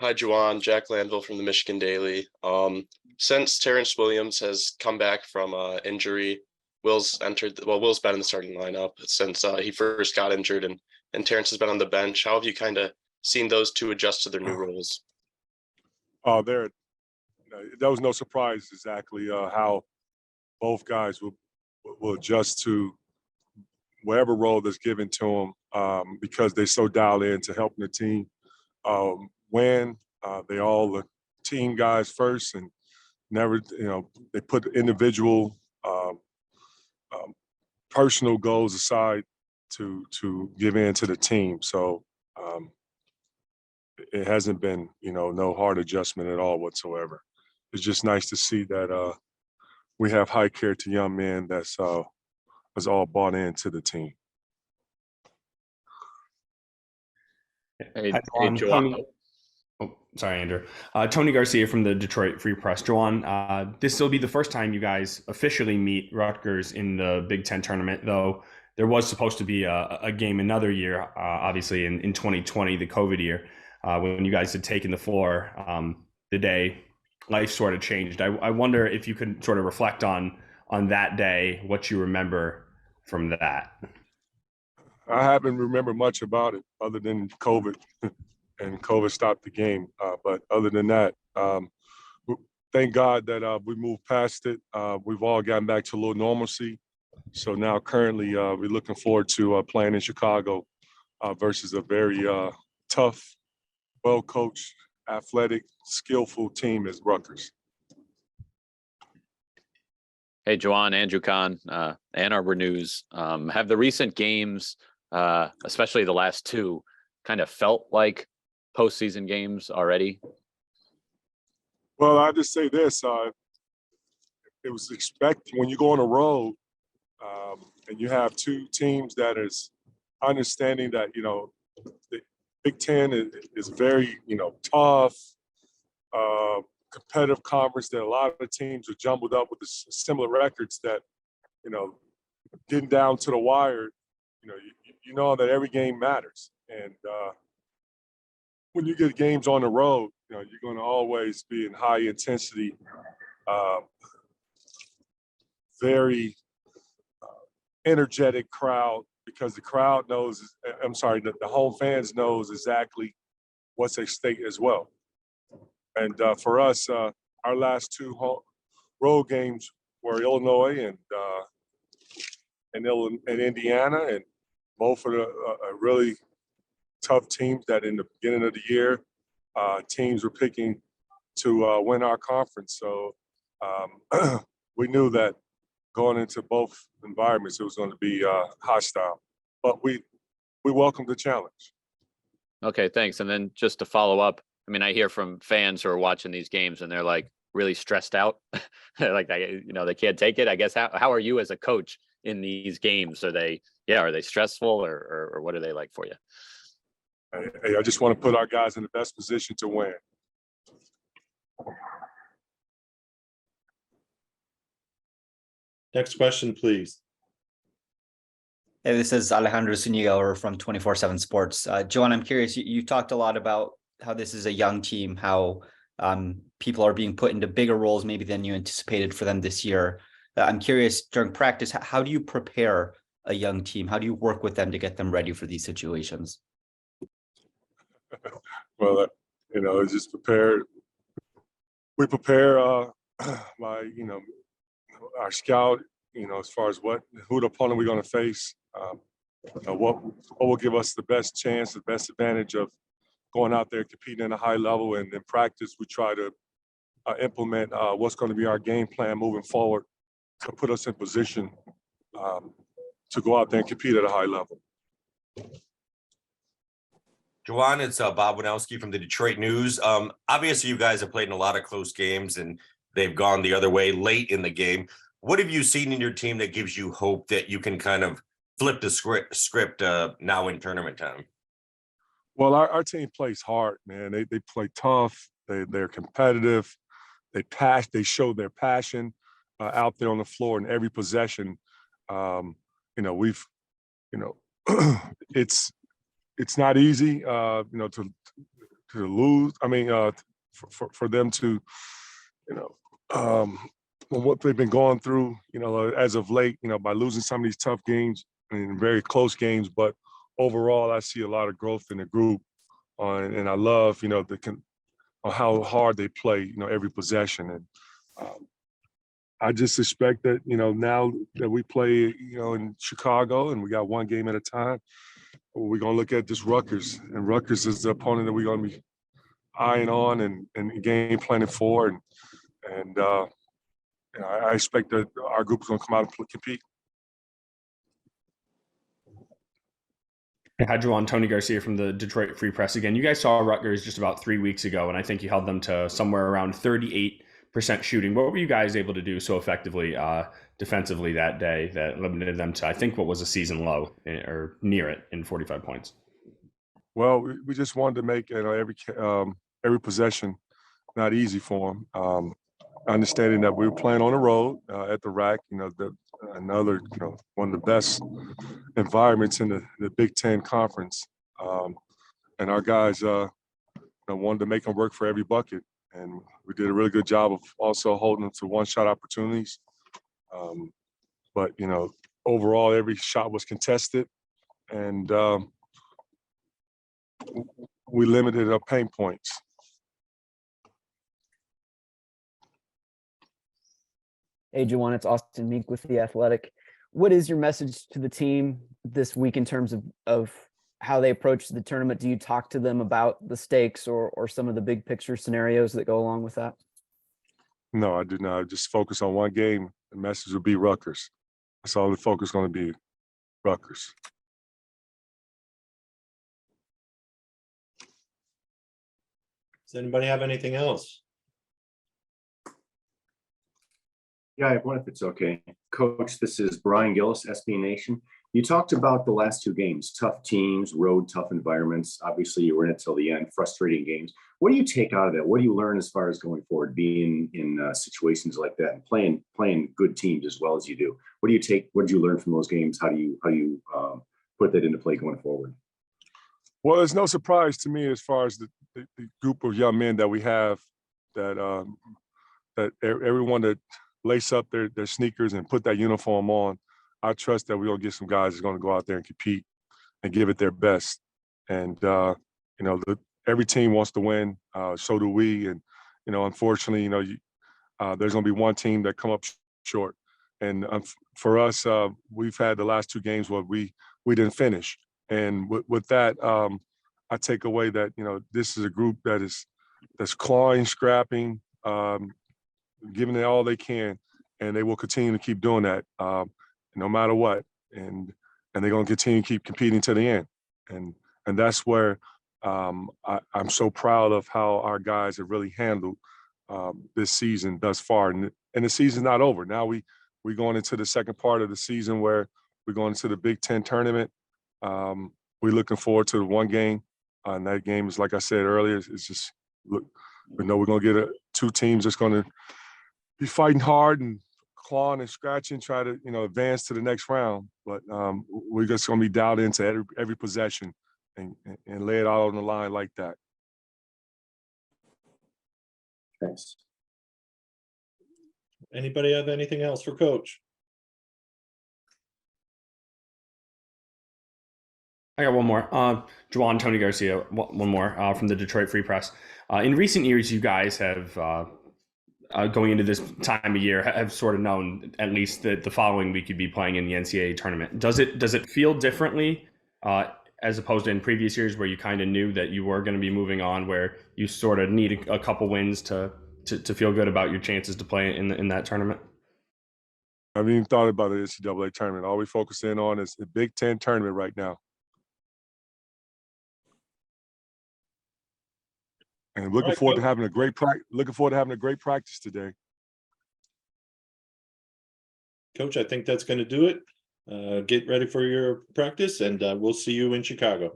Hi, Juwan. Jack Landville from the Michigan Daily. Since Terrence Williams has come back from injury, Will's been in the starting lineup since he first got injured, and Terrence has been on the bench. How have you kind of seen those two adjust to their new roles? There, that was no surprise exactly how both guys will adjust to whatever role that's given to them because they're so dialed in to helping the team win. They all the team guys first, and never, they put individual personal goals aside to give in to the team. So it hasn't been, no hard adjustment at all whatsoever. It's just nice to see that we have high care to young men that's was all bought into the team. Hey, Juwan. Oh, sorry, Andrew. Tony Garcia from the Detroit Free Press. Juwan, this will be the first time you guys officially meet Rutgers in the Big Ten tournament, though there was supposed to be a game another year, obviously in 2020, the COVID year, when you guys had taken the floor the day life sort of changed. I wonder if you could sort of reflect on that day, what you remember from that. I haven't remembered much about it other than COVID, and COVID stopped the game. But other than that, thank God that we moved past it. We've all gotten back to a little normalcy. So now currently we're looking forward to playing in Chicago versus a very tough, well-coached, athletic, skillful team as Rutgers. Hey, Juwan, Andrew Kahn, Ann Arbor News. Have the recent games, especially the last two, kind of felt like postseason games already? Well, I just say this: it was expected when you go on a road and you have two teams that is understanding that the Big Ten is very tough, competitive conference. That a lot of teams are jumbled up with the similar records. That getting down to the wire, you know that every game matters, and when you get games on the road, you're going to always be in high intensity, very energetic crowd, because the crowd knows, the home fans knows exactly what's at stake as well. And for us, our last two road games were Illinois and Indiana, and both are really tough teams that in the beginning of the year, teams were picking to win our conference. So we knew that going into both environments, it was going to be hostile, but we welcome the challenge. Okay, thanks. And then just to follow up, I mean, I hear from fans who are watching these games and they're like really stressed out, like they can't take it. I guess how are you as a coach in these games? Are they stressful or what are they like for you? Hey, I just want to put our guys in the best position to win. Next question, please. Hey, this is Alejandro Zuniga from 24/7 Sports. Juwan, I'm curious, you talked a lot about how this is a young team, how people are being put into bigger roles maybe than you anticipated for them this year. I'm curious, during practice, how do you prepare a young team? How do you work with them to get them ready for these situations? Well, it's just prepared. We prepare by, our scout, as far as who the opponent we're going to face, what will give us the best chance, the best advantage of going out there competing at a high level. And in practice, we try to implement what's going to be our game plan moving forward to put us in position to go out there and compete at a high level. Juwan, it's Bob Winowski from the Detroit News. Obviously, you guys have played in a lot of close games, and they've gone the other way late in the game. What have you seen in your team that gives you hope that you can kind of flip the script now in tournament time? Well, our team plays hard, man. They play tough. They're competitive. They show their passion out there on the floor in every possession. It's not easy, to lose. I mean, for them to, you know, what they've been going through, you know, as of late, you know, by losing some of these tough games and very close games. But overall, I see a lot of growth in the group, and I love, you know, on how hard they play, you know, every possession. And I just expect that, you know, now that we play, you know, in Chicago and we got one game at a time, we're going to look at this Rutgers. And Rutgers is the opponent that we're going to be eyeing on and game planning for. And you know, I expect that our group is going to come out and compete. I had you on, Tony Garcia from the Detroit Free Press again. You guys saw Rutgers just about 3 weeks ago, and I think you held them to somewhere around 38% shooting. What were you guys able to do so effectively defensively that day that limited them to, I think, what was a season low or near it in 45 points? Well, we just wanted to make, you know, every possession not easy for them. Understanding that we were playing on the road at the RAC, you know, another, you know, one of the best environments in the Big Ten Conference. And our guys you know, wanted to make them work for every bucket. And we did a really good job of also holding them to one-shot opportunities. But, you know, overall, every shot was contested. And we limited our pain points. Hey, Juwan, it's Austin Meek with The Athletic. What is your message to the team this week in terms of how they approach the tournament? Do you talk to them about the stakes or some of the big picture scenarios that go along with that? No, I do not. I just focus on one game. The message will be Rutgers. That's all the focus is going to be, Rutgers. Does anybody have anything else? Yeah, I have one if it's okay. Coach, this is Brian Gillis, SB Nation. You talked about the last two games, tough teams, road, tough environments. Obviously, you were in it till the end, frustrating games. What do you take out of that? What do you learn as far as going forward, being in situations like that and playing good teams as well as you do? What do you take? What did you learn from those games? How do you put that into play going forward? Well, it's no surprise to me as far as the group of young men that we have that everyone that lace up their sneakers and put that uniform on. I trust that we're going to get some guys that's going to go out there and compete and give it their best. And, you know, every team wants to win. So do we. And, you know, unfortunately, you know, there's going to be one team that come up short. And for us, we've had the last two games where we didn't finish. And with that, I take away that, you know, this is a group that's clawing, scrapping, giving it all they can, and they will continue to keep doing that no matter what. And they're going to continue to keep competing to the end. And that's where I'm so proud of how our guys have really handled this season thus far. And the season's not over. Now we're going into the second part of the season where we're going into the Big Ten tournament. We're looking forward to the one game. And that game is, like I said earlier, it's just, look, we know we're going to get two teams that's going to be fighting hard and clawing and scratching, try to, you know, advance to the next round. But we're just going to be dialed into every possession and lay it out on the line like that. Thanks. Anybody have anything else for Coach? I got one more. Juwan, Tony Garcia, one more from the Detroit Free Press. In recent years, you guys have, going into this time of year, have sort of known at least that the following week you'd be playing in the NCAA tournament. Does it feel differently as opposed to in previous years where you kind of knew that you were going to be moving on, where you sort of need a couple wins to feel good about your chances to play in that tournament? I haven't even thought about the NCAA tournament. All we focus in on is the Big Ten tournament right now. And looking forward to having a great practice today. Coach, I think that's going to do it. Get ready for your practice, and we'll see you in Chicago.